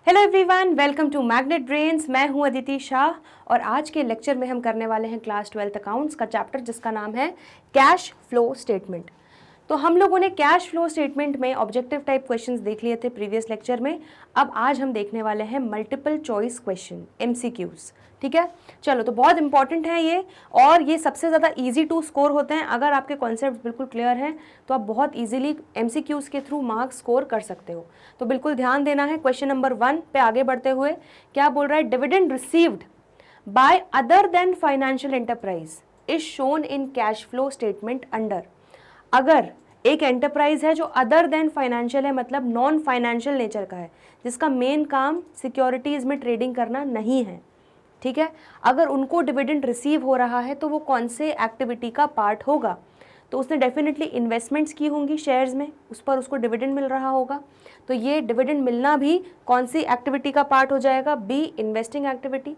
Hello everyone, welcome to Magnet Brains. मैं हूं अदिति शाह और आज के लेक्चर में हम करने वाले हैं क्लास 12th अकाउंट्स का चैप्टर जिसका नाम है कैश फ्लो स्टेटमेंट। तो हम लोगों ने कैश फ्लो स्टेटमेंट में ऑब्जेक्टिव टाइप क्वेश्चंस देख लिए थे प्रीवियस लेक्चर में। अब आज हम देखने वाले हैं मल्टीपल चॉइस क्वेश्चन, MCQs। ठीक है, चलो, तो बहुत इंपॉर्टेंट है ये और ये सबसे ज़्यादा इजी टू स्कोर होते हैं। अगर आपके कॉन्सेप्ट बिल्कुल क्लियर हैं तो आप बहुत इजीली MCQs के थ्रू मार्क्स स्कोर कर सकते हो। तो बिल्कुल ध्यान देना है। क्वेश्चन नंबर 1 पे आगे बढ़ते हुए क्या बोल रहा है, dividend received by other than financial enterprise is shown in cash flow statement under. अगर एक एंटरप्राइज है जो अदर देन फाइनेंशियल है, मतलब नॉन फाइनेंशियल नेचर का है, जिसका मेन काम सिक्योरिटीज में ट्रेडिंग करना नहीं है, ठीक है, अगर उनको डिविडेंड रिसीव हो रहा है तो वो कौन से एक्टिविटी का पार्ट होगा? तो उसने डेफिनेटली इन्वेस्टमेंट्स की होंगी शेयर्स में, उस पर उसको डिविडेंड मिल रहा होगा। तो ये डिविडेंड मिलना भी कौन सी एक्टिविटी का पार्ट हो जाएगा? B, investing activity.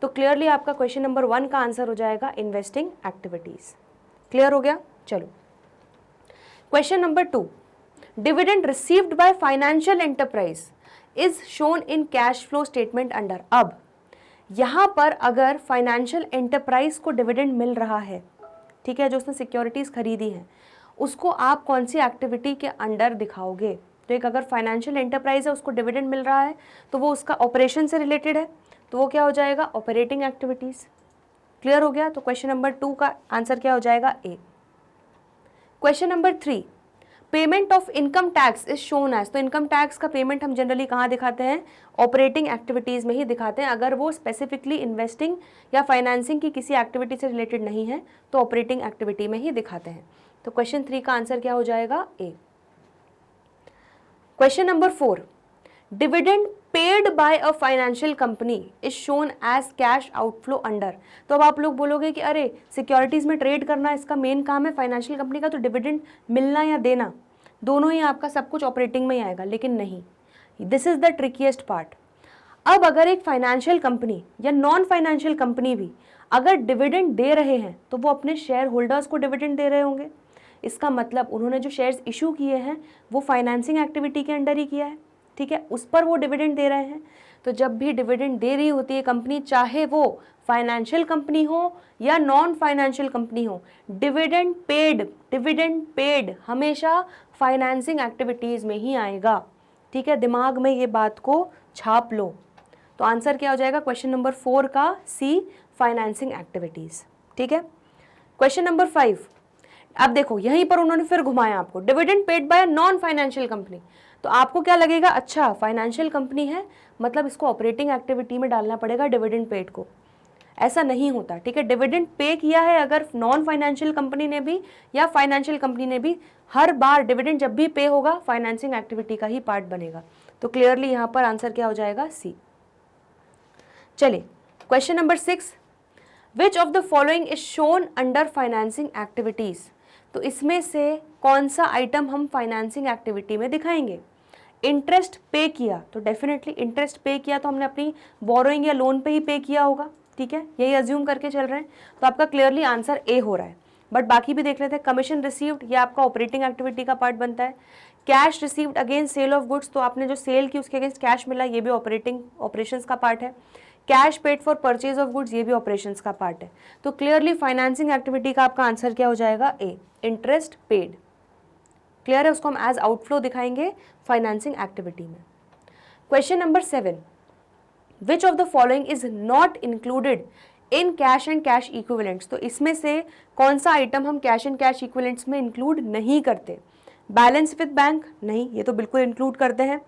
तो क्लियरली आपका क्वेश्चन नंबर 1 का आंसर हो जाएगा इन्वेस्टिंग एक्टिविटीज। क्लियर हो गया? चलो, question number 2, dividend received by financial enterprise is shown in cash flow statement under. अब यहाँ पर अगर फाइनेंशियल एंटरप्राइज को डिविडेंड मिल रहा है, ठीक है, जो उसने सिक्योरिटीज़ खरीदी हैं, उसको आप कौन सी एक्टिविटी के अंडर दिखाओगे? तो एक अगर फाइनेंशियल एंटरप्राइज है, उसको डिविडेंड मिल रहा है तो वो उसका ऑपरेशन से रिलेटेड है, तो वो क्या हो जाएगा? Operating activities. क्लियर हो गया? तो क्वेश्चन नंबर 2 का आंसर क्या हो जाएगा? A. Question number 3, payment of income tax is shown as. तो इनकम टैक्स का पेमेंट हम जनरली कहाँ दिखाते हैं? ऑपरेटिंग एक्टिविटीज़ में ही दिखाते हैं। अगर वो स्पेसिफिकली इन्वेस्टिंग या फाइनेंसिंग की किसी एक्टिविटी से रिलेटेड नहीं है तो ऑपरेटिंग एक्टिविटी में ही दिखाते हैं। तो क्वेश्चन 3 का आंसर क्या हो जाएगा? A. Question number 4, dividend paid by a financial company is shown as cash outflow under. तो अब आप लोग बोलोगे कि अरे सिक्योरिटीज़ में ट्रेड करना इसका मेन काम है फाइनेंशियल कंपनी का, तो डिविडेंड मिलना या देना दोनों ही आपका सब कुछ ऑपरेटिंग में ही आएगा। लेकिन नहीं, दिस इज द ट्रिकीएस्ट पार्ट। अब अगर एक फाइनेंशियल कंपनी या नॉन फाइनेंशियल कंपनी भी अगर डिविडेंड दे रहे हैं तो वो अपने शेयर होल्डर्स को डिविडेंड दे रहे होंगे। इसका मतलब उन्होंने जो शेयर्स इशू किए हैं वो फाइनेंसिंग एक्टिविटी के अंडर ही किया है, ठीक है, उस पर वो डिविडेंड दे रहे हैं। तो जब भी डिविडेंड दे रही होती है कंपनी, चाहे वो फाइनेंशियल कंपनी हो या नॉन फाइनेंशियल कंपनी हो, डिविडेंड पेड हमेशा फाइनेंसिंग एक्टिविटीज़ में ही आएगा, ठीक है, दिमाग में ये बात को छाप लो। तो आंसर क्या हो जाएगा क्वेश्चन नंबर 4 का? सी, फाइनेंसिंग एक्टिविटीज़। ठीक है, क्वेश्चन नंबर 5, अब देखो यहीं पर उन्होंने फिर घुमाया आपको, dividend paid bye non financial company. तो आपको क्या लगेगा? अच्छा, फाइनेंशियल कंपनी है मतलब इसको ऑपरेटिंग एक्टिविटी में डालना पड़ेगा डिविडेंड पेड को। ऐसा नहीं होता, ठीक है। डिविडेंड पे किया है अगर नॉन फाइनेंशियल कंपनी ने भी या फाइनेंशियल कंपनी ने भी, हर बार डिविडेंड जब भी पे होगा फाइनेंसिंग एक्टिविटी का ही पार्ट बनेगा। तो क्लियरली यहाँ पर आंसर क्या हो जाएगा? सी। चलिए, question number 6, which of the following is shown under financing activities. तो इसमें से कौन सा आइटम हम फाइनेंसिंग एक्टिविटी में दिखाएंगे? इंटरेस्ट पे किया, तो डेफिनेटली इंटरेस्ट पे किया तो हमने अपनी बोरोइंग या लोन पे ही पे किया होगा, ठीक है, यही अज्यूम करके चल रहे हैं। तो आपका क्लियरली आंसर ए हो रहा है। बट बाकी भी देख लेते हैं। कमीशन रिसीव्ड, ये आपका ऑपरेटिंग एक्टिविटी का पार्ट बनता है। Cash received against sale of goods, तो आपने जो सेल की उसके अगेंस्ट कैश मिला, ये भी ऑपरेशंस का पार्ट है। Cash paid for purchase of goods, ये भी ऑपरेशंस का पार्ट है। तो क्लियरली फाइनेंसिंग एक्टिविटी का आपका आंसर क्या हो जाएगा? ए, इंटरेस्ट पेड। क्लियर है? उसको हम एज आउटफ्लो दिखाएंगे फाइनेंसिंग एक्टिविटी में। Question number 7, which of the following is not included in cash and cash equivalents. तो इसमें से कौन सा आइटम हम कैश एंड कैश इक्विवेलेंट्स में इंक्लूड नहीं करते? बैलेंस विद बैंक, नहीं, ये तो बिल्कुल इंक्लूड करते हैं।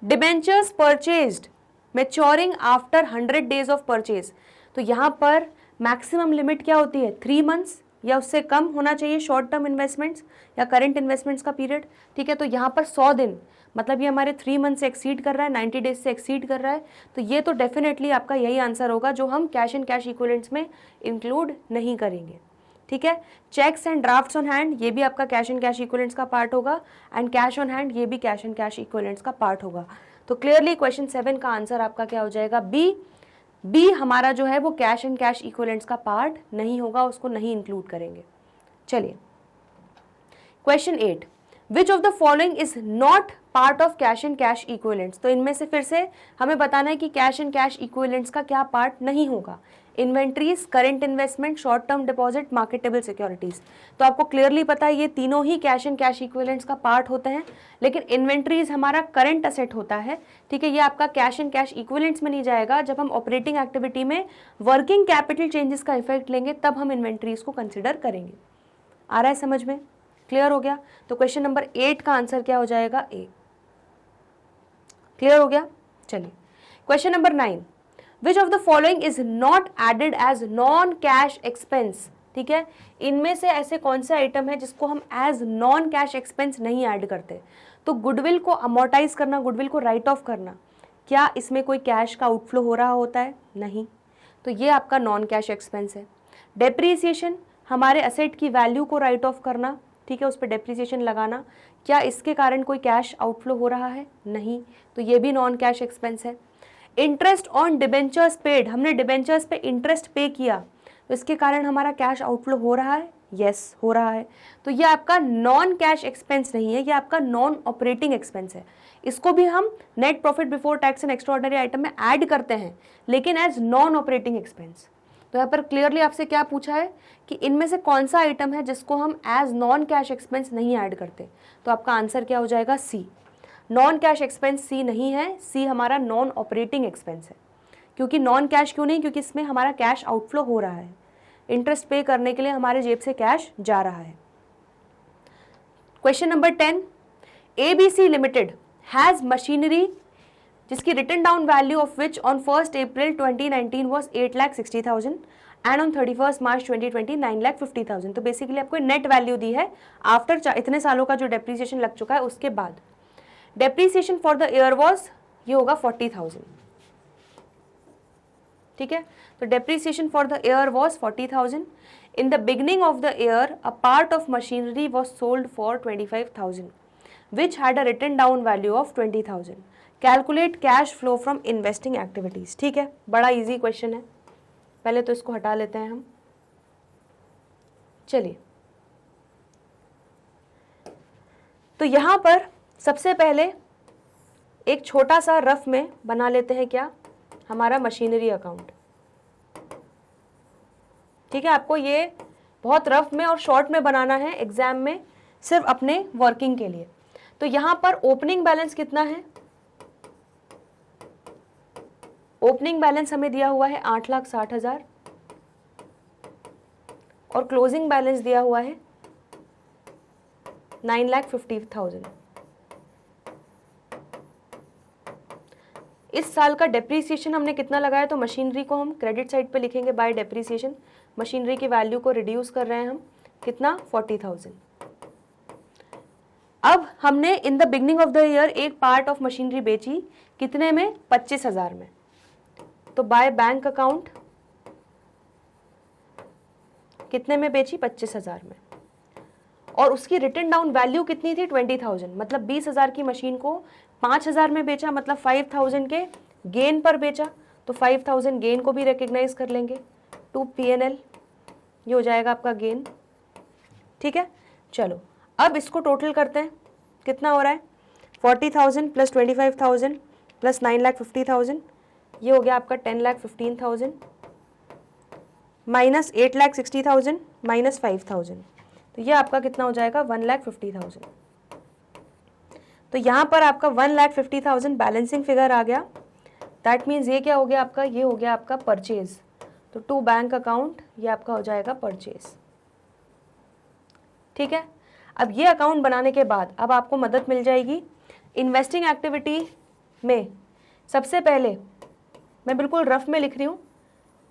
Debentures purchased maturing after 100 days of purchase, तो यहाँ पर मैक्सिमम लिमिट क्या होती है? 3 मंथ्स या उससे कम होना चाहिए शॉर्ट टर्म इन्वेस्टमेंट्स या करंट इन्वेस्टमेंट्स का पीरियड, ठीक है। तो यहाँ पर 100 दिन, मतलब ये हमारे 3 मंथ से एक्सीड कर रहा है, 90 डेज से एक्सीड कर रहा है। तो ये तो डेफिनेटली आपका यही आंसर होगा जो हम कैश एंड कैश इक्विवेलेंट्स में इंक्लूड नहीं करेंगे, ठीक है। Cheques and drafts on hand, ये भी आपका कैश एंड कैश इक्विवेलेंट्स का पार्ट होगा। एंड कैश ऑन हैंड, ये भी कैश एंड कैश इक्विवेलेंट्स का पार्ट होगा। तो क्लियरली क्वेश्चन 7 का आंसर आपका क्या हो जाएगा? बी हमारा जो है वो कैश एंड कैश इक्विवेलेंट्स का पार्ट नहीं होगा, उसको नहीं इंक्लूड करेंगे। चलिए, question 8, which of the following is not part of cash and cash equivalents, तो इनमें से फिर से हमें बताना है कि कैश एंड कैश इक्विवेलेंट्स का क्या पार्ट नहीं होगा। Inventories, current investment, short term deposit, marketable securities. तो आपको क्लियरली पता है ये तीनों ही कैश एंड कैश इक्विवेलेंट्स का पार्ट होते हैं, लेकिन इन्वेंट्रीज हमारा करंट असेट होता है, ठीक है, ये आपका कैश एंड कैश इक्विवेलेंट्स में नहीं जाएगा। जब हम ऑपरेटिंग एक्टिविटी में वर्किंग कैपिटल चेंजेस का इफेक्ट लेंगे तब हम इन्वेंट्रीज को कंसिडर करेंगे। आ रहा है समझ में? क्लियर हो गया? तो क्वेश्चन नंबर 8 का आंसर क्या हो जाएगा? ए। क्लियर हो गया? चलिए question number 9, which of the following is not added as non cash expense, ठीक है, इनमें से ऐसे कौन से आइटम है जिसको हम एज नॉन कैश एक्सपेंस नहीं ऐड करते? तो गुडविल को अमोर्टाइज करना, गुडविल को राइट ऑफ करना, क्या इसमें कोई कैश का आउटफ्लो हो रहा होता है? नहीं, तो ये आपका नॉन कैश एक्सपेंस है। डेप्रीसिएशन, हमारे असेट की वैल्यू को राइट ऑफ करना, ठीक है, उस पर डेप्रीसिएशन लगाना, क्या इसके कारण कोई कैश आउटफ्लो हो रहा है? नहीं, तो ये भी नॉन कैश एक्सपेंस है। इंटरेस्ट ऑन डिबेंचर्स पेड, हमने डिबेंचर्स पे इंटरेस्ट पे किया, तो इसके कारण हमारा कैश आउटफ्लो हो रहा है? यस, हो रहा है। तो ये आपका नॉन कैश एक्सपेंस नहीं है, ये आपका नॉन ऑपरेटिंग एक्सपेंस है। इसको भी हम net profit before tax and extraordinary item में ऐड करते हैं, लेकिन एज नॉन ऑपरेटिंग एक्सपेंस। तो यहाँ पर क्लियरली आपसे क्या पूछा है कि इनमें से कौन सा आइटम है जिसको हम एज नॉन कैश एक्सपेंस नहीं ऐड करते? तो आपका आंसर क्या हो जाएगा? सी। नॉन कैश एक्सपेंस सी नहीं है, सी हमारा नॉन ऑपरेटिंग एक्सपेंस है। क्योंकि नॉन कैश क्यों नहीं? क्योंकि इसमें हमारा कैश आउटफ्लो हो रहा है, इंटरेस्ट पे करने के लिए हमारे जेब से कैश जा रहा है। Question number 10, ABC limited has machinery जिसकी written down value of which on 1 April 2019 was 8,60,000 and on 31 March 2020 9,50,000। तो बेसिकली आपको नेट वैल्यू दी है आफ्टर इतने सालों का जो डेप्रीसिएशन लग चुका है उसके बाद। Depreciation for the year was, ये होगा 40,000, ठीक है, तो depreciation for the year was 40,000। In the beginning of the year a part of machinery was sold for 25,000 which had a written down value of 20,000। Calculate cash flow from investing activities. ठीक है, बड़ा easy question है, पहले तो इसको हटा लेते हैं हम। चलिए, तो यहां पर सबसे पहले एक छोटा सा रफ में बना लेते हैं क्या, हमारा मशीनरी अकाउंट। ठीक है, आपको ये बहुत रफ में और शॉर्ट में बनाना है एग्जाम में, सिर्फ अपने वर्किंग के लिए। तो यहां पर ओपनिंग बैलेंस कितना है? ओपनिंग बैलेंस हमें दिया हुआ है 8,60,000 और क्लोजिंग बैलेंस दिया हुआ है 9,50,000। इस साल का डेप्रीसिएशन हमने कितना लगाया, तो मशीनरी को हम क्रेडिट साइड पे लिखेंगे बाय डेप्रीसिएशन। मशीनरी की वैल्यू को रिड्यूस कर रहे हैं हम, कितना? 40,000। अब हमने इन the beginning of the year एक पार्ट ऑफ मशीनरी बेची, कितने में? 25,000 में। तो बाय बैंक अकाउंट कितने में बेची? 25,000 में। और उसकी रिटन डाउन वैल्यू कितनी थी? 20,000। मतलब 20,000 की मशीन को 5,000 में बेचा, मतलब 5,000 के गेन पर बेचा, तो 5,000 गेन को भी रिकग्नाइज कर लेंगे टू P&L। ये हो जाएगा आपका गेन। ठीक है, चलो अब इसको टोटल करते हैं, कितना हो रहा है? 40,000 प्लस 25,000 प्लस 9,50,000, ये हो गया आपका 10,15,000 माइनस 8,60,000 माइनस 5,000, तो ये आपका कितना हो जाएगा? 1,50,000। तो यहाँ पर आपका 1,50,000 बैलेंसिंग फिगर आ गया। दैट मीन्स ये क्या हो गया आपका? ये हो गया आपका परचेज। तो टू बैंक अकाउंट ये आपका हो जाएगा परचेज। ठीक है, अब ये अकाउंट बनाने के बाद अब आपको मदद मिल जाएगी इन्वेस्टिंग एक्टिविटी में। सबसे पहले मैं बिल्कुल रफ में लिख रही हूँ,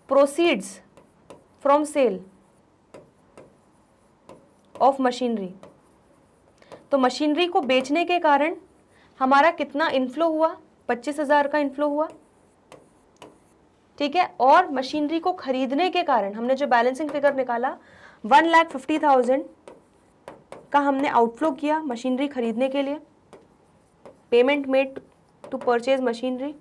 proceeds from sale of machinery. तो मशीनरी को बेचने के कारण हमारा कितना इनफ्लो हुआ? 25,000 का इनफ्लो हुआ। ठीक है, और मशीनरी को खरीदने के कारण हमने जो बैलेंसिंग फिगर निकाला 1,50,000 का हमने आउटफ्लो किया मशीनरी खरीदने के लिए, payment made to purchase machinery.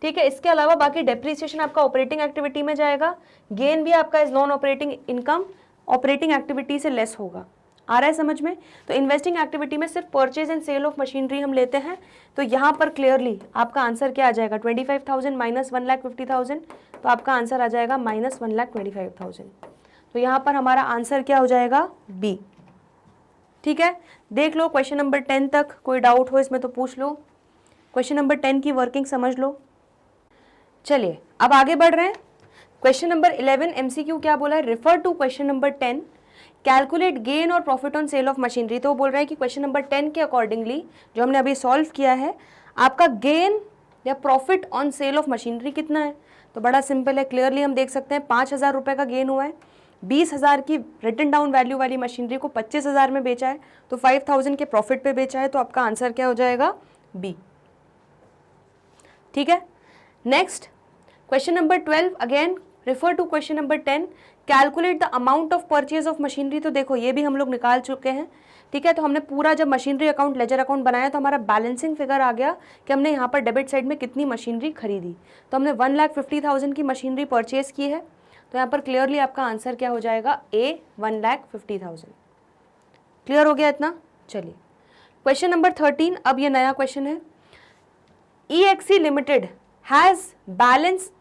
ठीक है, इसके अलावा बाकी डेप्रीसिएशन आपका ऑपरेटिंग एक्टिविटी में जाएगा, गेन भी आपका is non operating income operating activity से लेस होगा। आ रहा है समझ में? तो इन्वेस्टिंग एक्टिविटी में सिर्फ purchase and sale of machinery हम लेते हैं, तो यहाँ पर क्लियरली आपका आंसर क्या आ जाएगा, 25,000 माइनस 1,50,000, तो आपका आंसर आ जाएगा माइनस 1,25,000। तो यहाँ पर हमारा आंसर क्या हो जाएगा, बी। ठीक है, देख लो क्वेश्चन नंबर 10 तक, कोई डाउट हो इसमें तो पूछ लो, क्वेश्चन नंबर 10 की वर्किंग समझ लो। चलिए अब आगे बढ़ रहे हैं। क्वेश्चन नंबर 11 एमसीक्यू क्या बोला है, refer to question number 10, calculate gain और profit on sale of machinery. तो वो बोल रहा है कि क्वेश्चन नंबर 10 के अकॉर्डिंगली जो हमने अभी सॉल्व किया है, आपका गेन या profit on sale of machinery कितना है। तो बड़ा सिंपल है, क्लियरली हम देख सकते हैं 5,000 रुपये का गेन हुआ है, 20,000 की रिटन डाउन वैल्यू वाली मशीनरी को 25,000 में बेचा है, तो 5,000 के प्रॉफिट पे बेचा है, तो आपका आंसर क्या हो जाएगा, बी। ठीक है, next question number 12 again refer to question number 10, calculate the amount of purchase of machinery. तो देखो ये भी हम लोग निकाल चुके हैं। ठीक है, तो हमने पूरा जब मशीनरी अकाउंट लेजर अकाउंट बनाया तो हमारा बैलेंसिंग फिगर आ गया कि हमने यहाँ पर डेबिट साइड में कितनी मशीनरी खरीदी। तो हमने 1,50,000 की मशीनरी परचेज की है, तो यहाँ पर क्लियरली आपका आंसर क्या हो जाएगा, ए 1,50,000। क्लियर हो गया इतना। चलिए क्वेश्चन नंबर 13, अब ये नया क्वेश्चन है, EXE limited has balance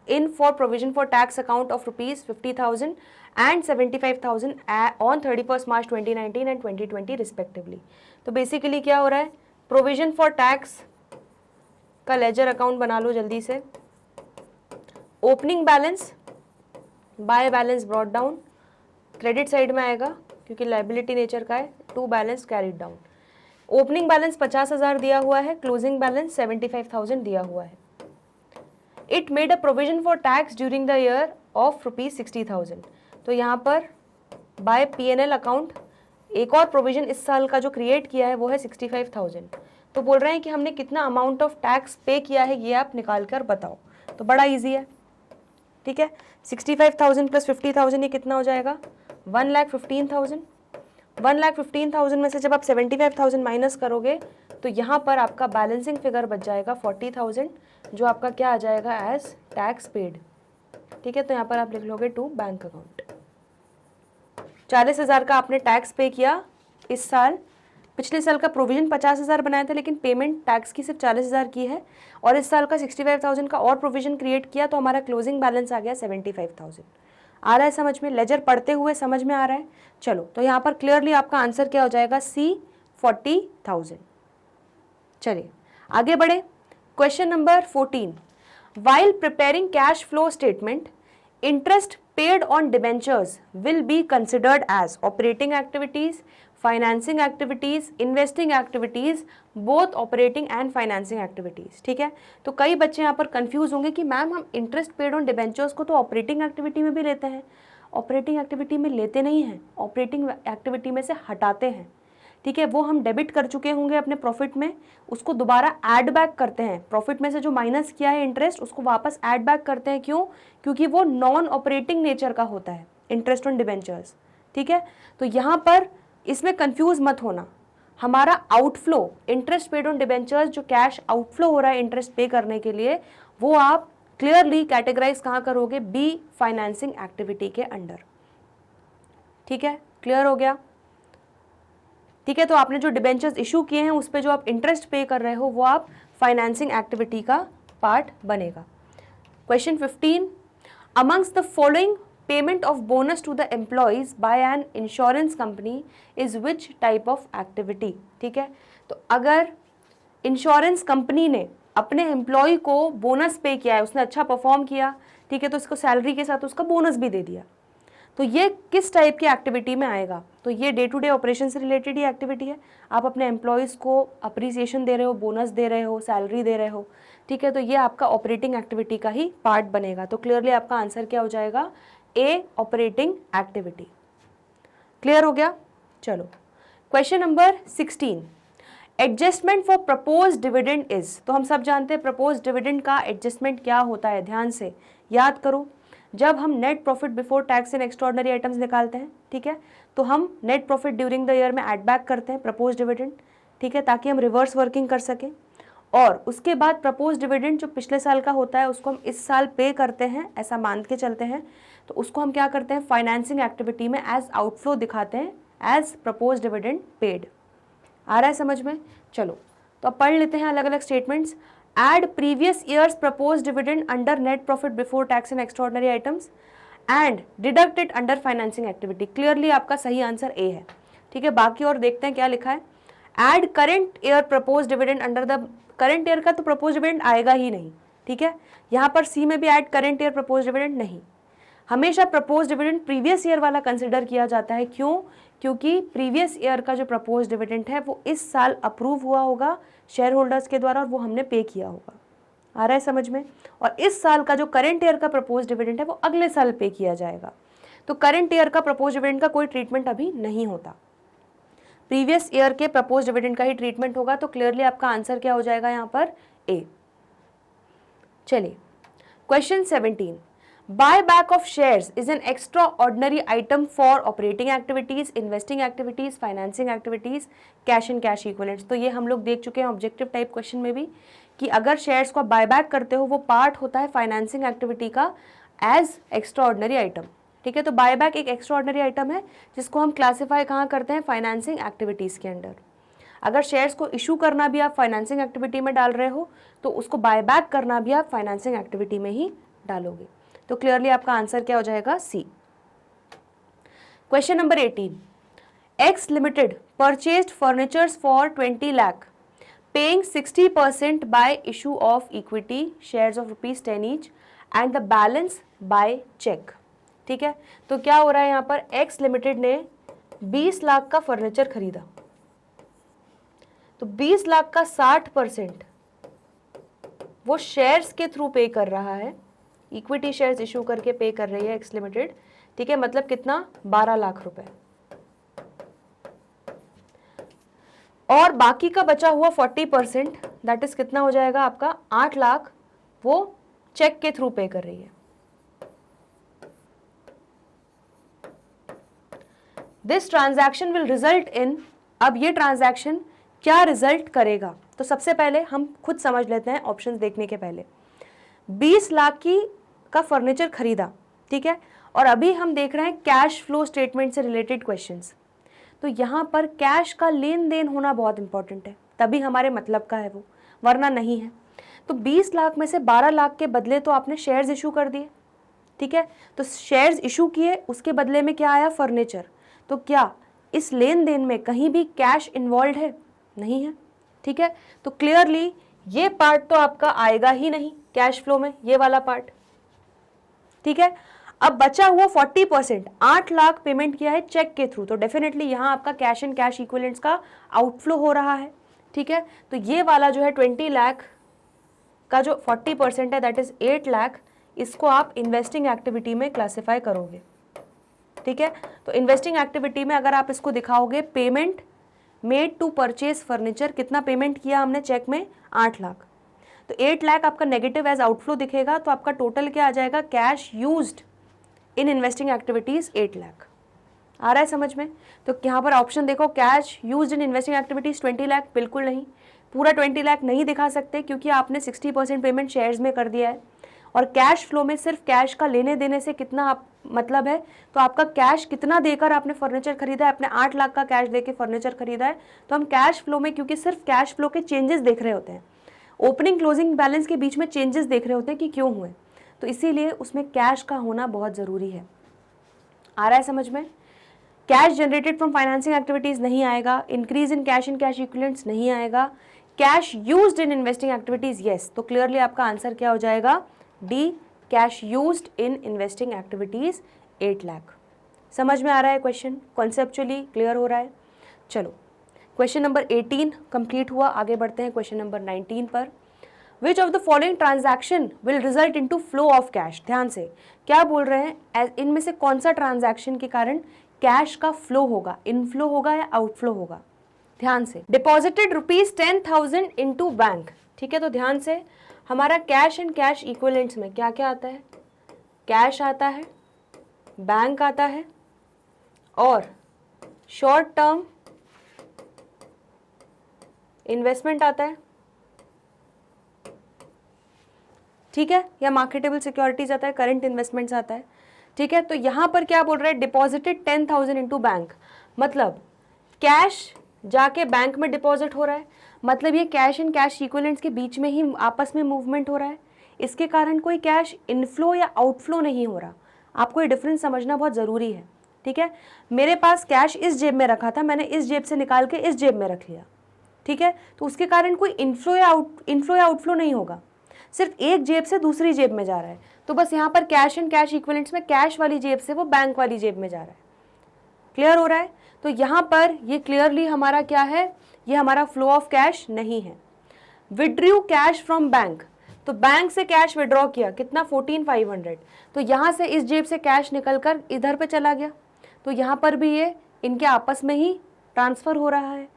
in for provision for tax account of rupees 50,000 and 75,000 on 31st March 2019 and 2020 respectively। तो बेसिकली क्या हो रहा है, प्रोविजन फॉर टैक्स का लेजर अकाउंट बना लो जल्दी से। Opening balance by balance brought down, credit side में आएगा क्योंकि लाइबिलिटी नेचर का है, to balance carried down. Opening balance 50,000 दिया हुआ है, क्लोजिंग बैलेंस 75,000 दिया हुआ है। It made a provision for tax during the year of rupees 60,000। तो यहाँ पर बाय P&L अकाउंट एक और प्रोविजन इस साल का जो क्रिएट किया है वो है 65,000। तो बोल रहे हैं कि हमने कितना अमाउंट ऑफ टैक्स पे किया है ये आप निकाल कर बताओ। तो बड़ा इजी है। ठीक है, 65,000 प्लस 50,000 ये कितना हो जाएगा, 1,15,000। 1,15,000 में से जब आप 75,000 माइनस करोगे तो यहाँ पर आपका बैलेंसिंग फिगर बच जाएगा 40,000, जो आपका क्या आ जाएगा एज टैक्स पेड। ठीक है, तो यहाँ पर आप लिख लोगे टू बैंक अकाउंट। 40,000 का आपने टैक्स पे किया इस साल, पिछले साल का प्रोविजन 50,000 बनाया था लेकिन पेमेंट टैक्स की सिर्फ 40,000 की है, और इस साल का 65,000 का और प्रोविजन क्रिएट किया, तो हमारा क्लोजिंग बैलेंस आ गया 75,000। आ रहा है समझ में, लेजर पढ़ते हुए समझ में आ रहा है। चलो तो यहाँ पर क्लियरली आपका आंसर क्या हो जाएगा, C 40,000। चलिए आगे बढ़े, question number 14, while preparing cash flow statement, interest paid on debentures will be considered as operating activities, financing activities, investing activities, both operating and financing activities. ठीक है, तो कई बच्चे यहाँ पर कंफ्यूज होंगे कि मैम हम इंटरेस्ट पेड ऑन डिबेंचर्स को तो ऑपरेटिंग एक्टिविटी में भी लेते हैं। ऑपरेटिंग एक्टिविटी में लेते नहीं हैं, ऑपरेटिंग एक्टिविटी में से हटाते हैं। ठीक है, वो हम डेबिट कर चुके होंगे अपने प्रॉफिट में, उसको दोबारा ऐड बैक करते हैं, प्रॉफिट में से जो माइनस किया है इंटरेस्ट उसको वापस ऐड बैक करते हैं। क्यों? क्योंकि वो नॉन ऑपरेटिंग नेचर का होता है इंटरेस्ट ऑन डिबेंचर्स। ठीक है, तो यहाँ पर इसमें कंफ्यूज मत होना, हमारा outflow interest paid on debentures, जो कैश आउटफ्लो हो रहा है इंटरेस्ट पे करने के लिए, वो आप क्लियरली कैटेगराइज कहाँ करोगे, बी फाइनेंसिंग एक्टिविटी के अंडर। ठीक है, क्लियर हो गया। ठीक है, तो आपने जो डिबेंचर्स इशू किए हैं उस पे जो आप इंटरेस्ट पे कर रहे हो वो आप फाइनेंसिंग एक्टिविटी का पार्ट बनेगा। Question 15, amongst the following payment of bonus to the employees by an insurance company is which type of activity. ठीक है, तो अगर इंश्योरेंस कंपनी ने अपने एम्प्लॉय को बोनस पे किया है, उसने अच्छा परफॉर्म किया, ठीक है, तो इसको सैलरी के साथ उसका बोनस भी दे दिया, तो ये किस टाइप की एक्टिविटी में आएगा? तो ये डे टू डे ऑपरेशन से रिलेटेड ही एक्टिविटी है। आप अपने एम्प्लॉयज़ को अप्रिसिएशन दे रहे हो, बोनस दे रहे हो, सैलरी दे रहे हो। ठीक है, तो ये आपका ऑपरेटिंग एक्टिविटी का ही पार्ट बनेगा। तो क्लियरली आपका आंसर क्या हो जाएगा, ए ऑपरेटिंग एक्टिविटी। क्लियर हो गया। चलो question number 16, adjustment for propose dividend is. तो हम सब जानते हैं प्रपोज डिविडेंड का एडजस्टमेंट क्या होता है, ध्यान से याद करो। जब हम net profit before tax and extraordinary items निकालते हैं, ठीक है, तो हम net profit during the year में ऐड बैक करते हैं प्रपोज डिविडेंड, ठीक है, ताकि हम रिवर्स वर्किंग कर सकें। और उसके बाद प्रपोज डिविडेंड जो पिछले साल का होता है उसको हम इस साल पे करते हैं, ऐसा मान के चलते हैं, तो उसको हम क्या करते हैं, फाइनेंसिंग एक्टिविटी में एज आउटफ्लो दिखाते हैं एज प्रपोज डिविडेंड पेड। आ रहा है समझ में? चलो तो अब पढ़ लेते हैं अलग अलग statements. Add previous years propose dividend under net profit before tax and extraordinary items and deduct it under financing activity. Clearly आपका सही आंसर ए है। ठीक है, बाकी और देखते हैं क्या लिखा है। Add current year propose dividend under the, current year का तो प्रपोज डिविडेंड आएगा ही नहीं। ठीक है, यहाँ पर सी में भी add current year propose dividend नहीं, हमेशा प्रपोज डिविडेंड प्रीवियस ईयर वाला कंसिडर किया जाता है। क्यों? क्योंकि प्रीवियस ईयर का जो प्रपोज डिविडेंड है वो इस साल अप्रूव हुआ होगा शेयर होल्डर्स के द्वारा और वो हमने पे किया होगा। आ रहा है समझ में? और इस साल का जो करंट ईयर का प्रपोज डिविडेंड है वो अगले साल पे किया जाएगा। तो करंट ईयर का प्रपोज डिविडेंड का कोई ट्रीटमेंट अभी नहीं होता, प्रीवियस ईयर के प्रपोज डिविडेंड का ही ट्रीटमेंट होगा। तो क्लियरली आपका आंसर क्या हो जाएगा यहाँ पर? ए। चलिए question 17, buy back of shares is an extra ordinary item for operating activities, investing activities, financing activities, cash and cash equivalents. तो ये हम लोग देख चुके हैं ऑब्जेक्टिव टाइप क्वेश्चन में भी कि अगर शेयर्स को बाय बैक करते हो वो पार्ट होता है फाइनेंसिंग एक्टिविटी का एज एक्स्ट्रा ऑर्डिनरी आइटम। ठीक है, तो बाय बैक एक एक्स्ट्रा ऑर्डिनरी आइटम है जिसको हम क्लासीफाई कहाँ करते हैं? फाइनेंसिंग एक्टिविटीज के अंडर। अगर शेयर्स को इशू करना भी आप फाइनेंसिंग एक्टिविटी में डाल रहे हो तो उसको बाय बैक करना भी आप फाइनेंसिंग एक्टिविटी में ही डालोगे। तो क्लियरली आपका आंसर क्या हो जाएगा? C. Question number 18, X limited purchased furnitures for 20 lakh paying 60% by issue of equity shares of ₹10 each and the balance by cheque. ठीक है, तो क्या हो रहा है यहाँ पर? एक्स लिमिटेड ने 20 लाख का फर्नीचर खरीदा, तो 20 लाख का 60% वो शेयर्स के थ्रू पे कर रहा है, इक्विटी शेयर्स इशू करके पे कर रही है एक्स लिमिटेड। ठीक है, मतलब कितना? 12 लाख रुपए। और बाकी का बचा हुआ 40% दैट इज कितना हो जाएगा आपका? 8 लाख वो चेक के थ्रू पे कर रही है। This transaction will result in, अब ये ट्रांजैक्शन क्या रिजल्ट करेगा? तो सबसे पहले हम खुद समझ लेते हैं ऑप्शंस देखने के पहले। 20 लाख का फर्नीचर खरीदा, ठीक है, और अभी हम देख रहे हैं कैश फ्लो स्टेटमेंट से रिलेटेड क्वेश्चंस। तो यहाँ पर कैश का लेन देन होना बहुत इंपॉर्टेंट है, तभी हमारे मतलब का है वो, वरना नहीं है। तो 20 लाख में से 12 लाख के बदले तो आपने शेयर्स इशू कर दिए। ठीक है, तो शेयर्स इशू किए, उसके बदले में क्या आया? फर्नीचर। तो क्या इस लेन देन में कहीं भी कैश इन्वॉल्व है? नहीं है। ठीक है, तो क्लियरली ये पार्ट तो आपका आएगा ही नहीं कैश फ्लो में, ये वाला पार्ट। ठीक है, अब बचा हुआ 40%, 8 लाख पेमेंट किया है चेक के थ्रू, तो डेफिनेटली यहाँ आपका कैश एंड कैश इक्विवेलेंट्स का आउटफ्लो हो रहा है। ठीक है, तो ये वाला जो है 20 लाख का जो 40% है दैट इज 8 लाख, इसको आप इन्वेस्टिंग एक्टिविटी में क्लासिफाई करोगे। ठीक है, तो इन्वेस्टिंग एक्टिविटी में अगर आप इसको दिखाओगे payment made to purchase furniture, कितना पेमेंट किया हमने चेक में? 8 लाख। तो 8 लाख आपका नेगेटिव एज आउटफ्लो दिखेगा, तो आपका टोटल क्या आ जाएगा? Cash used in investing activities 8 lakh. आ रहा है समझ में? तो यहाँ पर ऑप्शन देखो, cash used in investing activities 20 lakh, बिल्कुल नहीं, पूरा 20 लाख नहीं दिखा सकते क्योंकि आपने 60% पेमेंट शेयर्स में कर दिया है, और कैश फ्लो में सिर्फ कैश का लेने देने से कितना आप मतलब है, तो आपका कैश कितना देकर आपने फर्नीचर खरीदा है? आपने 8 लाख का कैश देके फर्नीचर खरीदा है, तो हम कैश फ्लो में क्योंकि सिर्फ कैश फ्लो के चेंजेस देख रहे होते हैं, ओपनिंग क्लोजिंग बैलेंस के बीच में चेंजेस देख रहे होते हैं कि क्यों हुए, तो इसीलिए उसमें कैश का होना बहुत ज़रूरी है। आ रहा है समझ में? Cash generated from financing activities नहीं आएगा, increase in cash and cash equivalents नहीं आएगा, cash used in investing activities yes. तो क्लियरली आपका आंसर क्या हो जाएगा? D, cash used in investing activities 8 lakh. समझ में आ रहा है क्वेश्चन? कॉन्सेप्चुअली क्लियर हो रहा है? चलो क्वेश्चन नंबर 18 कंप्लीट हुआ, आगे बढ़ते हैं क्वेश्चन नंबर 19 पर। विच of the following transaction will result into flow of cash? ध्यान से क्या बोल रहे हैं, इनमें से कौन सा ट्रांजैक्शन के कारण कैश का फ्लो होगा, इनफ्लो होगा या आउटफ्लो होगा? ध्यान से, डिपॉजिटेड ₹10,000 इनटू बैंक। ठीक है, तो ध्यान से हमारा कैश एंड कैश इक्विवेलेंट्स में क्या क्या आता है? कैश आता है, बैंक आता है, और शॉर्ट टर्म इन्वेस्टमेंट आता है। ठीक है, या मार्केटेबल सिक्योरिटीज आता है, करंट इन्वेस्टमेंट्स आता है। ठीक है, तो यहाँ पर क्या बोल रहे हैं? Deposited 10,000 into bank. मतलब कैश जाके बैंक में डिपॉजिट हो रहा है, मतलब ये कैश एंड कैश इक्विवेलेंट्स के बीच में ही आपस में मूवमेंट हो रहा है, इसके कारण कोई कैश इनफ्लो या आउटफ्लो नहीं हो रहा। आपको ये डिफरेंस समझना बहुत ज़रूरी है, ठीक है। मेरे पास कैश इस जेब में रखा था, मैंने इस जेब से निकाल के इस जेब में रख लिया, ठीक है, तो उसके कारण कोई इनफ्लो या आउटफ्लो नहीं होगा, सिर्फ एक जेब से दूसरी जेब में जा रहा है। तो बस यहाँ पर कैश एंड कैश इक्विवेलेंट्स में कैश वाली जेब से वो बैंक वाली जेब में जा रहा है। क्लियर हो रहा है? तो यहाँ पर ये क्लियरली हमारा क्या है, ये हमारा फ्लो ऑफ कैश नहीं है। विड्रू कैश फ्रॉम बैंक, तो बैंक से कैश विड्रॉ किया, कितना 14,500, तो यहाँ से इस जेब से कैश निकलकर इधर पे चला गया, तो यहाँ पर भी ये इनके आपस में ही ट्रांसफ़र हो रहा है,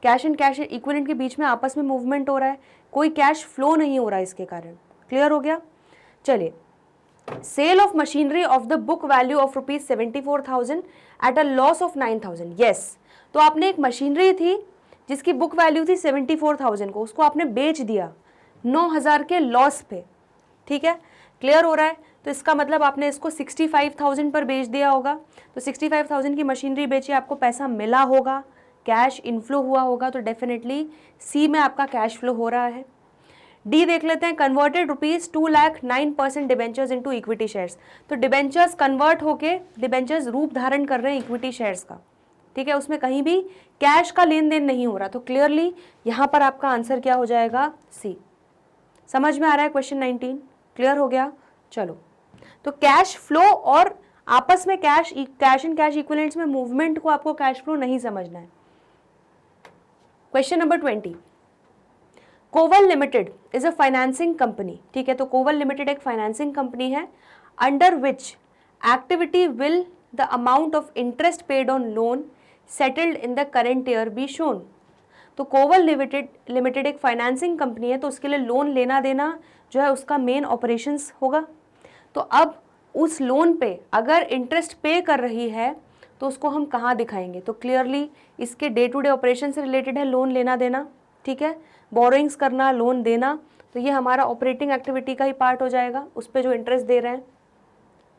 कैश एंड कैश इक्विवेलेंट के बीच में आपस में मूवमेंट हो रहा है, कोई कैश फ्लो नहीं हो रहा है इसके कारण। क्लियर हो गया? चलिए, sale of machinery of the book value of ₹74,000 at a loss of 9,000। Yes, तो आपने एक मशीनरी थी जिसकी बुक वैल्यू थी 74,000 को, उसको आपने बेच दिया 9,000 के लॉस पे, ठीक है। क्लियर हो रहा है? तो इसका मतलब आपने इसको 65,000 पर बेच दिया होगा, तो 65,000 की मशीनरी बेची, आपको पैसा मिला होगा, कैश इनफ्लो हुआ होगा, तो डेफिनेटली सी में आपका कैश फ्लो हो रहा है। डी देख लेते हैं, converted ₹2 lakh 9% debentures into equity shares, तो डिबेंचर्स कन्वर्ट होके डिबेंचर्स रूप धारण कर रहे हैं इक्विटी शेयर्स का, ठीक है, उसमें कहीं भी कैश का लेन देन नहीं हो रहा, तो क्लियरली यहाँ पर आपका आंसर क्या हो जाएगा? सी। समझ में आ रहा है क्वेश्चन 19? क्लियर हो गया? चलो, तो कैश फ्लो और आपस में कैश एंड कैश इक्विवेलेंट्स में मूवमेंट को आपको कैश फ्लो नहीं समझना है। Question number 20, Koval limited is a financing company, ठीक है, तो कोवल लिमिटेड एक फाइनेंसिंग कंपनी है, under which activity will the amount of interest paid on loan settled in the current year be shown. तो कोवल लिमिटेड एक फाइनेंसिंग कंपनी है, तो उसके लिए लोन लेना देना जो है उसका मेन ऑपरेशंस होगा। तो अब उस लोन पे अगर इंटरेस्ट पे कर रही है तो उसको हम कहाँ दिखाएंगे? तो क्लियरली इसके डे टू डे ऑपरेशन से रिलेटेड है लोन लेना देना, ठीक है, बोरोइंग्स करना, लोन देना, तो ये हमारा ऑपरेटिंग एक्टिविटी का ही पार्ट हो जाएगा, उस पर जो इंटरेस्ट दे रहे हैं।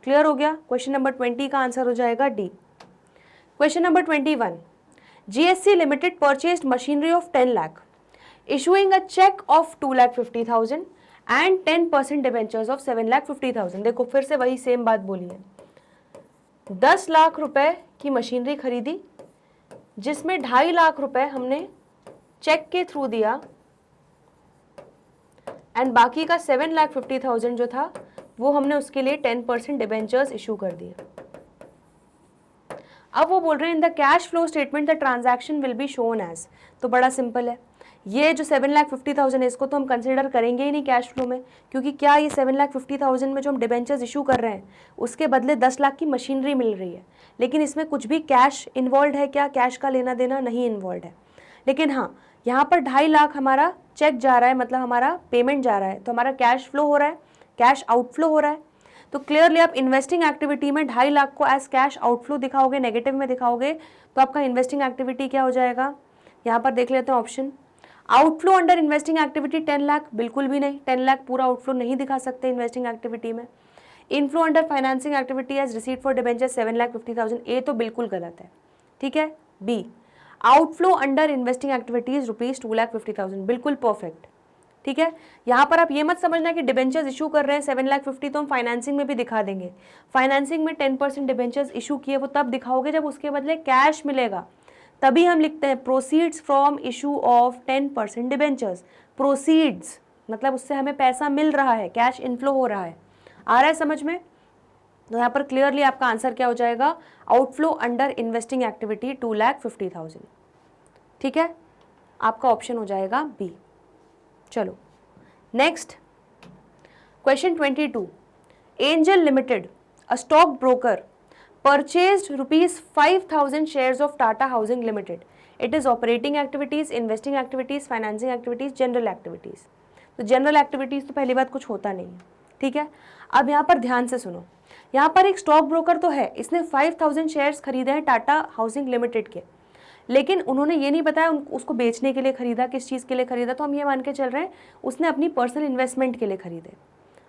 क्लियर हो गया? क्वेश्चन नंबर 20 का आंसर हो जाएगा D. Question number 21, GSC limited purchased machinery of 10 lakh issuing a cheque of 2,50,000 and 10% debentures of 7,50,000। देखो फिर से वही सेम बात बोली है, 10 लाख रुपए की मशीनरी खरीदी जिसमें 2.5 लाख रुपए हमने चेक के थ्रू दिया एंड बाकी का 7,50,000 जो था वो हमने उसके लिए 10% डिबेंचर्स इशू कर दिए। अब वो बोल रहे हैं in the cash flow statement the transaction will be shown as, तो बड़ा सिंपल है, ये जो 7,50,000 है इसको तो हम कंसिडर करेंगे ही नहीं कैश फ्लो में, क्योंकि क्या ये 7,50,000 में जो हम डिबेंचर्स इशू कर रहे हैं उसके बदले 10 लाख की मशीनरी मिल रही है, लेकिन इसमें कुछ भी कैश इन्वॉल्व है क्या? कैश का लेना देना नहीं इन्वॉल्व है। लेकिन हाँ, यहाँ पर 2.5 लाख हमारा चेक जा रहा है, मतलब हमारा पेमेंट जा रहा है, तो हमारा कैश फ्लो हो रहा है, कैश आउटफ्लो हो रहा है। तो क्लियरली आप इन्वेस्टिंग एक्टिविटी में 2.5 लाख को एज कैश आउटफ्लो दिखाओगे, नेगेटिव में दिखाओगे, तो आपका इन्वेस्टिंग एक्टिविटी क्या हो जाएगा? यहाँ पर देख लेते हैं option. Outflow under investing activity 10 lakh, बिल्कुल भी नहीं, 10 लाख पूरा आउटफ्लो नहीं दिखा सकते इन्वेस्टिंग एक्टिविटी में। Inflow under financing activity as receipt for debenture 7,50,000, A तो बिल्कुल गलत है, ठीक है। B, outflow under investing activities ₹2,50,000, बिल्कुल परफेक्ट, ठीक है। यहाँ पर आप ये मत समझना कि डिबेंचर्स इशू कर रहे हैं 7,50,000 तो हम फाइनेंसिंग में भी दिखा देंगे। फाइनेंसिंग में 10% डिबेंचर्स इशू किए वो तब दिखाओगे जब उसके बदले कैश मिलेगा, तभी हम लिखते हैं proceeds from issue of 10% debentures. Proceeds मतलब उससे हमें पैसा मिल रहा है, कैश इनफ्लो हो रहा है। आ रहा है समझ में? तो यहाँ पर क्लियरली आपका आंसर क्या हो जाएगा? आउटफ्लो अंडर इन्वेस्टिंग एक्टिविटी 2,50,000, ठीक है, आपका ऑप्शन हो जाएगा बी। चलो next, question 22, angel limited a stock broker purchased ₹5,000 shares of Tata Housing Limited. It is operating activities, investing activities, financing activities, general activities. तो जनरल एक्टिविटीज़ तो पहली बात कुछ होता नहीं है, ठीक है। अब यहाँ पर ध्यान से सुनो, यहाँ पर एक स्टॉक ब्रोकर तो है, इसने 5,000 शेयर्स खरीदे हैं टाटा हाउसिंग लिमिटेड के, लेकिन उन्होंने ये नहीं बताया उसको बेचने के लिए खरीदा, किस चीज़ के लिए खरीदा, तो हम ये मान के चल रहे हैं उसने अपनी पर्सनल इन्वेस्टमेंट के लिए खरीदे।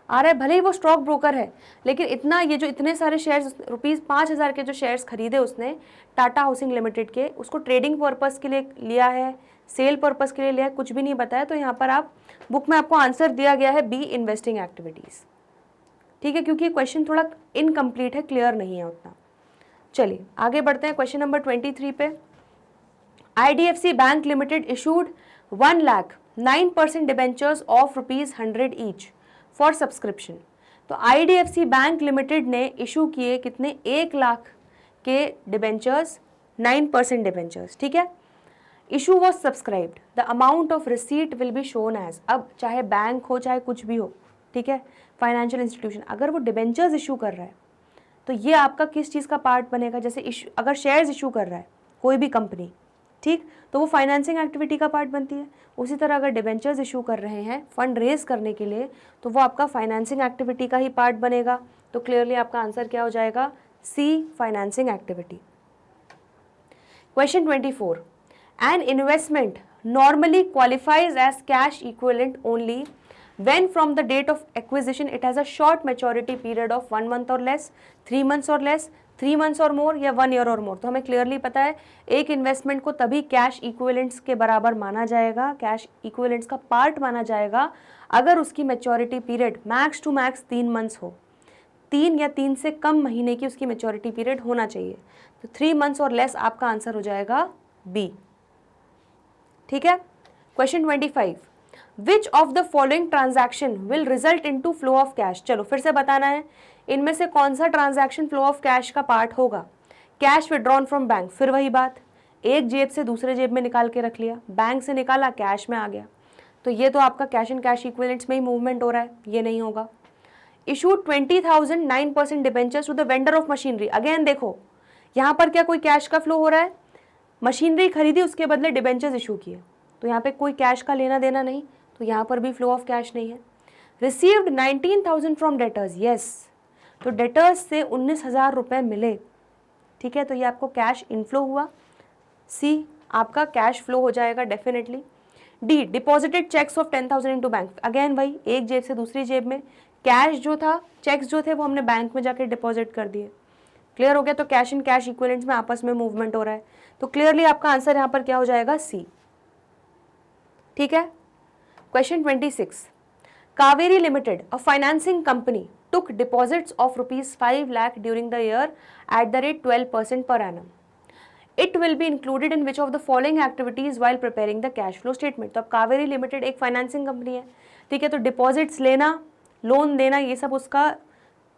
आ रहा है, भले ही वो स्टॉक ब्रोकर है, लेकिन इतना ये जो इतने सारे शेयर्स ₹5,000 के जो शेयर्स खरीदे उसने टाटा हाउसिंग लिमिटेड के, उसको ट्रेडिंग पर्पस के लिए लिया है, सेल पर्पस के लिए लिया है, कुछ भी नहीं बताया। तो यहाँ पर आप बुक में आपको आंसर दिया गया है बी, इन्वेस्टिंग एक्टिविटीज़। ठीक है, क्योंकि क्वेश्चन थोड़ा इनकम्प्लीट है, क्लियर नहीं है उतना। चलिए आगे बढ़ते हैं क्वेश्चन नंबर 23 पे। IDFC bank limited issued 1,09% debentures of ₹100 each for subscription. तो IDFC बैंक लिमिटेड ने इशू किए कितने, 1 लाख के डिबेंचर्स, 9% डिबेंचर्स। ठीक है, issue was subscribed, the amount of receipt will be shown as. अब चाहे बैंक हो चाहे कुछ भी हो, ठीक है, फाइनेंशियल इंस्टीट्यूशन, अगर वो डिबेंचर्स इशू कर रहा है तो ये आपका किस चीज़ का पार्ट बनेगा, जैसे अगर शेयर्स इशू कर रहा है कोई भी कंपनी, ठीक, तो वो फाइनेंसिंग एक्टिविटी का पार्ट बनती है। उसी तरह अगर डिबेंचर्स इशू कर रहे हैं फंड रेज करने के लिए, तो वो आपका फाइनेंसिंग एक्टिविटी का ही पार्ट बनेगा। तो क्लियरली आपका आंसर क्या हो जाएगा, C, financing activity. Question 24, an investment normally qualifies as cash equivalent only when from the date of acquisition it has a short maturity period of 1 month or less, 3 months or less, 3 months or more या 1 year or more। तो हमें clearly पता है एक investment को तभी cash equivalents के बराबर माना जाएगा, कैश इक्विवेलेंट्स का पार्ट माना जाएगा, अगर उसकी maturity period max to max 3 months हो, 3 या 3 से कम महीने की उसकी मैच्योरिटी पीरियड होना चाहिए। तो 3 मंथ्स और लेस आपका आंसर हो जाएगा बी। ठीक है, question 25, which of the following transaction will result into flow of cash. चलो फिर से बताना है, इनमें से कौन सा ट्रांजैक्शन फ्लो ऑफ कैश का पार्ट होगा। कैश विड्रॉन फ्रॉम बैंक, फिर वही बात, एक जेब से दूसरे जेब में निकाल के रख लिया, बैंक से निकाला कैश में आ गया, तो ये तो आपका कैश एंड कैश इक्विवेलेंट्स में ही मूवमेंट हो रहा है, ये नहीं होगा। Issued 20,000 9% debentures to the vendor of machinery. Again देखो यहाँ पर क्या कोई कैश का फ्लो हो रहा है, मशीनरी खरीदी उसके बदले डिबेंचर्स इशू किए, तो यहाँ पे कोई कैश का लेना देना नहीं, तो यहाँ पर भी फ्लो ऑफ कैश नहीं है। रिसीव्ड 19,000 फ्रॉम डेटर्स, यस, तो डेटर्स से 19,000 रुपये मिले, ठीक है, तो ये आपको कैश इनफ्लो हुआ, सी आपका कैश फ्लो हो जाएगा definitely. D, deposited cheques of 10,000 into bank, again वही, एक जेब से दूसरी जेब में, कैश जो था, चेक्स जो थे वो हमने बैंक में जाके डिपॉजिट कर दिए, क्लियर हो गया। तो कैश एंड कैश इक्विवेलेंट्स में आपस में मूवमेंट हो रहा है, तो क्लियरली आपका आंसर यहाँ पर क्या हो जाएगा, सी। ठीक है, question 26, Kaveri limited, a financing company, took deposits of ₹5 lakh during the year at the rate 12% per annum. It will be included in which of the following activities while preparing the cash flow statement। तो अब Kaveri limited एक financing company है, ठीक है, तो deposits लेना, loan देना, ये सब उसका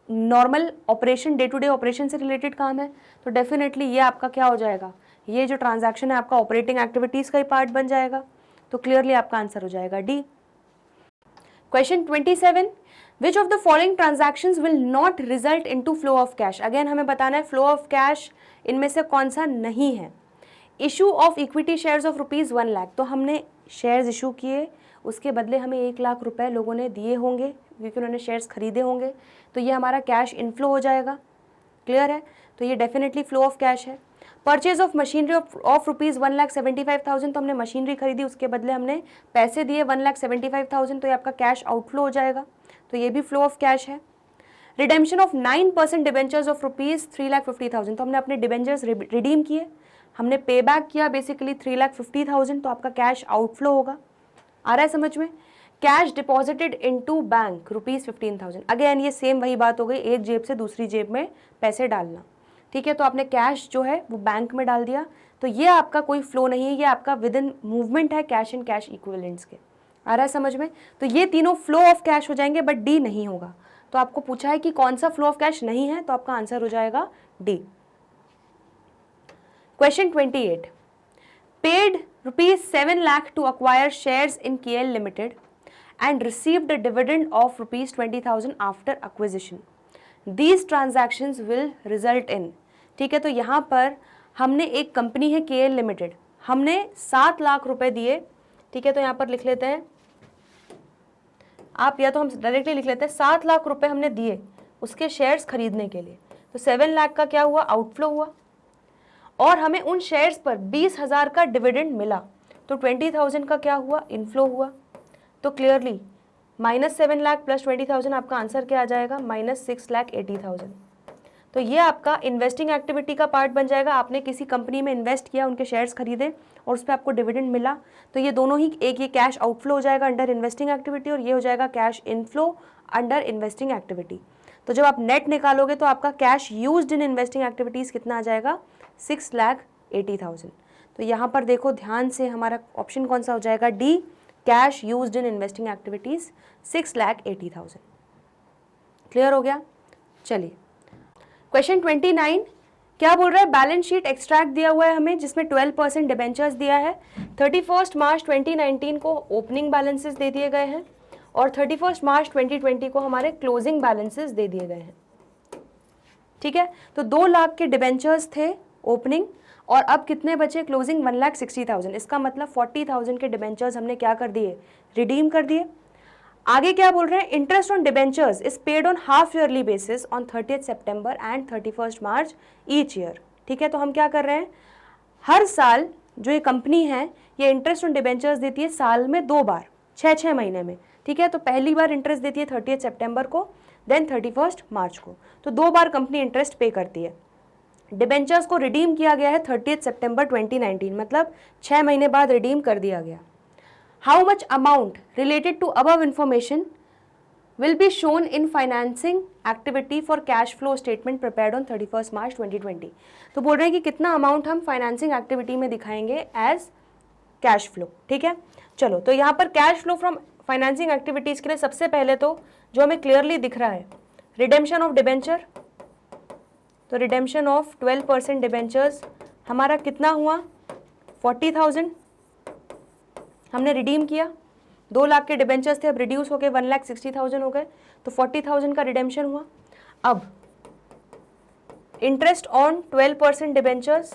normal operation, day to day operation से रिलेटेड काम है, तो डेफिनेटली ये आपका क्या हो जाएगा, ये जो ट्रांजैक्शन है आपका ऑपरेटिंग एक्टिविटीज़ का ही पार्ट बन जाएगा, तो क्लियरली आपका आंसर हो जाएगा D. Question 27, which of the following transactions will not result into flow of cash. Again हमें बताना है फ्लो ऑफ कैश इनमें से कौन सा नहीं है। Issue of equity shares of ₹1 lakh, तो हमने शेयर्स इशू किए, उसके बदले हमें 1 लाख रुपए लोगों ने दिए होंगे क्योंकि उन्होंने शेयर्स खरीदे होंगे, तो ये हमारा कैश इनफ्लो हो जाएगा, क्लियर है, तो ये डेफिनेटली फ्लो ऑफ कैश है। परचेज ऑफ मशीनरी ऑफ ₹1,75,000, तो हमने मशीनरी खरीदी, उसके बदले हमने पैसे दिए 1,75,000, तो ये आपका कैश आउटफ्लो हो जाएगा, तो ये भी फ्लो ऑफ कैश है। रिडेम्पशन ऑफ 9% डिबेंचर्स ऑफ ₹3,50,000, तो हमने अपने डिबेंचर्स रिडीम किए, हमने पे बैक किया बेसिकली 3,50,000, तो आपका कैश आउटफ्लो होगा। आ रहा है समझ में। Cash deposited into bank ₹15,000, again ये सेम वही बात हो गई, एक जेब से दूसरी जेब में पैसे डालना, ठीक है, तो आपने कैश जो है वो बैंक में डाल दिया, तो ये आपका कोई फ्लो नहीं है, ये आपका विद इन मूवमेंट है कैश एंड कैश इक्विवेलेंट्स के। आ रहा है समझ में, तो ये तीनों फ्लो ऑफ कैश हो जाएंगे, बट डी नहीं होगा। तो आपको पूछा है कि कौन सा फ्लो ऑफ कैश नहीं है, तो आपका आंसर हो जाएगा D. Question 28, paid ₹7 lakh to acquire shares in KL limited and received a dividend of ₹20,000 after acquisition. These transactions will result in, ठीक है, तो यहाँ पर हमने एक कंपनी है KL लिमिटेड, हमने 7 लाख रुपए दिए, ठीक है, तो यहाँ पर लिख लेते हैं आप, या तो हम डायरेक्टली लिख लेते हैं 7 लाख रुपए हमने दिए उसके शेयर्स खरीदने के लिए, तो 7 लाख का क्या हुआ, आउटफ्लो हुआ, और हमें उन शेयर्स पर 20,000 का डिविडेंड मिला, तो 20,000 का क्या हुआ, इनफ्लो हुआ। तो क्लियरली -7 लाख प्लस 20,000 आपका आंसर क्या आ जाएगा, -6,80,000। तो ये आपका इन्वेस्टिंग एक्टिविटी का पार्ट बन जाएगा। आपने किसी कंपनी में इन्वेस्ट किया, उनके शेयर्स खरीदे और उस पर आपको डिविडेंड मिला, तो ये दोनों ही, एक ये कैश आउटफ्लो हो जाएगा अंडर इन्वेस्टिंग एक्टिविटी और ये हो जाएगा cash inflow under investing activity. तो जब आप नेट निकालोगे तो आपका cash used in investing activities कितना आ जाएगा, 6,80,000। तो यहाँ पर देखो ध्यान से, हमारा ऑप्शन कौन सा हो जाएगा, D, cash used in investing activities 6,80,000। Clear हो गया। चलिए क्वेश्चन 29 क्या बोल रहा है, बैलेंस शीट एक्सट्रैक्ट दिया हुआ है हमें जिसमें 12% डिबेंचर्स दिया है। 31 मार्च 2019 को ओपनिंग बैलेंसेस दे दिए गए हैं और 31 मार्च 2020 को हमारे क्लोजिंग बैलेंसेस दे दिए गए हैं। ठीक है, तो 2 लाख के डिबेंचर्स थे ओपनिंग और अब कितने बचे, क्लोजिंग 1,60,000। इसका मतलब 40,000 के डिबेंचर्स हमने क्या कर दिए, रिडीम कर दिए। आगे क्या बोल रहे हैं, interest on debentures is paid on half yearly basis on 30 September and 31 March each year. ठीक है, तो हम क्या कर रहे हैं, हर साल जो ये कंपनी है ये इंटरेस्ट ऑन डिबेंचर्स देती है साल में 2 बार, 6 महीने में। ठीक है, तो पहली बार इंटरेस्ट देती है 30 सितंबर को, देन 31 मार्च को। तो 2 बार कंपनी इंटरेस्ट पे करती है। डिबेंचर्स को रिडीम किया गया है 30 सितंबर 2019, मतलब 6 महीने बाद रिडीम कर दिया गया। How much amount related to above information will be shown in financing activity for cash flow statement prepared on 31 March 2020। तो बोल रहे हैं कि कितना अमाउंट हम फाइनेंसिंग एक्टिविटी में दिखाएंगे एज कैश फ्लो। ठीक है, चलो तो यहाँ पर cash flow from financing activities के लिए सबसे पहले तो जो हमें क्लियरली दिख रहा है, रिडेम्पशन ऑफ डिबेंचर। तो रिडेम्पशन ऑफ 12% डिबेंचर्स हमारा कितना हुआ, 40,000 हमने रिडीम किया। 2 लाख के डिबेंचर्स थे, अब रिड्यूस हो गए 1,60,000 हो गए, तो 40,000 का रिडेम्पशन हुआ। अब इंटरेस्ट ऑन 12% डिबेंचर्स,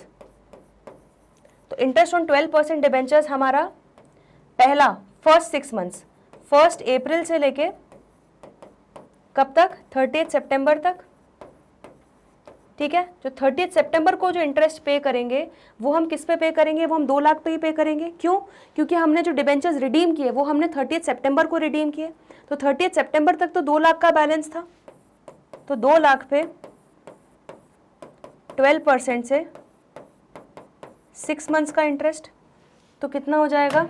तो इंटरेस्ट ऑन 12% डिबेंचर्स हमारा पहला फर्स्ट 6 मंथ्स, 1 अप्रैल से लेके कब तक, 30 सितंबर तक। ठीक है, जो 30 सितंबर को जो इंटरेस्ट पे करेंगे वो हम किस पे पे करेंगे, वो हम 2 लाख पे ही पे करेंगे। क्यों, क्योंकि हमने जो डिबेंचर्स रिडीम किए वो हमने 30 सितंबर को रिडीम किए, तो 30 सितंबर तक तो 2 लाख का बैलेंस था, तो 2 लाख पे 12% से 6 मंथ्स का इंटरेस्ट, तो कितना हो जाएगा,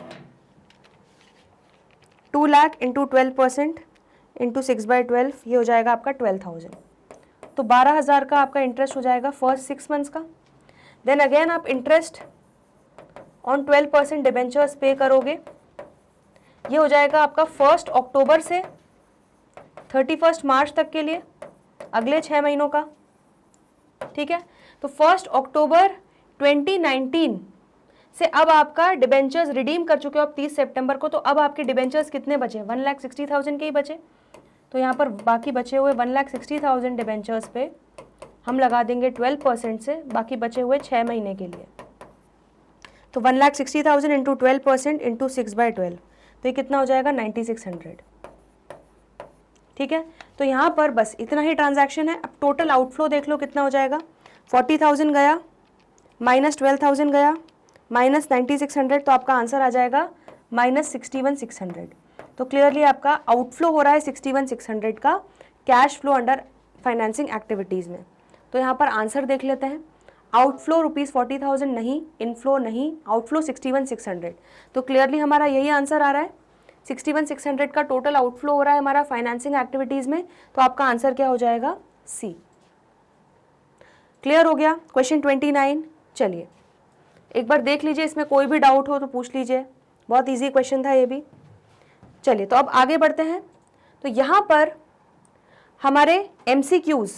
2 लाख इंटू 12% इंटू 6/12, ये हो जाएगा आपका 12,000। तो 12,000 का आपका इंटरेस्ट हो जाएगा फर्स्ट 6 मंथ्स का। देन अगेन आप इंटरेस्ट ऑन 12% डिबेंचर्स पे करोगे, ये हो जाएगा आपका 1 अक्टूबर से 31 मार्च तक के लिए, अगले 6 महीनों का। ठीक है, तो 1 अक्टूबर 2019 से अब आपका डिबेंचर्स रिडीम कर चुके हो आप 30 सितंबर को, तो अब आपके डिबेंचर्स कितने बचे, 1,60,000 के ही बचे। तो यहाँ पर बाकी बचे हुए 1,60,000 डिबेंचर्स पे हम लगा देंगे 12% से, बाकी बचे हुए 6 महीने के लिए। तो 1,60,000 इंटू 12% इंटू 6/12, तो ये कितना हो जाएगा, 9,600। ठीक है, तो यहाँ पर बस इतना ही ट्रांजैक्शन है। अब टोटल आउटफ्लो देख लो कितना हो जाएगा, 40,000 गया, -12,000 गया, -9,600, तो आपका आंसर आ जाएगा -61,600। तो क्लियरली आपका आउटफ्लो हो रहा है 61,600 का cash flow under financing activities में। तो यहाँ पर आंसर देख लेते हैं, आउटफ्लो ₹40,000 नहीं, इनफ्लो नहीं, आउटफ्लो 61,600। तो क्लियरली हमारा यही आंसर आ रहा है, 61,600 का टोटल आउटफ्लो हो रहा है हमारा फाइनेंसिंग एक्टिविटीज़ में। तो आपका आंसर क्या हो जाएगा, सी। क्लियर हो गया क्वेश्चन 29। चलिए एक बार देख लीजिए, इसमें कोई भी डाउट हो तो पूछ लीजिए, बहुत ईजी क्वेश्चन था ये भी। चलिए तो अब आगे बढ़ते हैं। तो यहाँ पर हमारे MCQs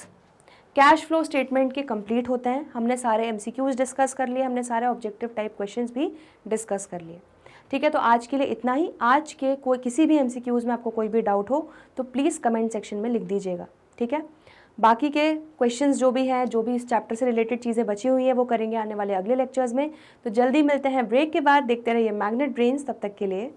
कैश फ्लो स्टेटमेंट के कंप्लीट होते हैं। हमने सारे MCQs डिस्कस कर लिए, हमने सारे ऑब्जेक्टिव टाइप क्वेश्चंस भी डिस्कस कर लिए। ठीक है, तो आज के लिए इतना ही। आज के कोई किसी भी MCQs में आपको कोई भी डाउट हो तो प्लीज़ कमेंट सेक्शन में लिख दीजिएगा। ठीक है, बाकी के क्वेश्चंस जो भी हैं, जो भी इस चैप्टर से रिलेटेड चीज़ें बची हुई हैं वो करेंगे आने वाले अगले लेक्चर्स में। तो जल्दी मिलते हैं ब्रेक के बाद। देखते रहिए मैग्नेट ब्रेन्स, तब तक के लिए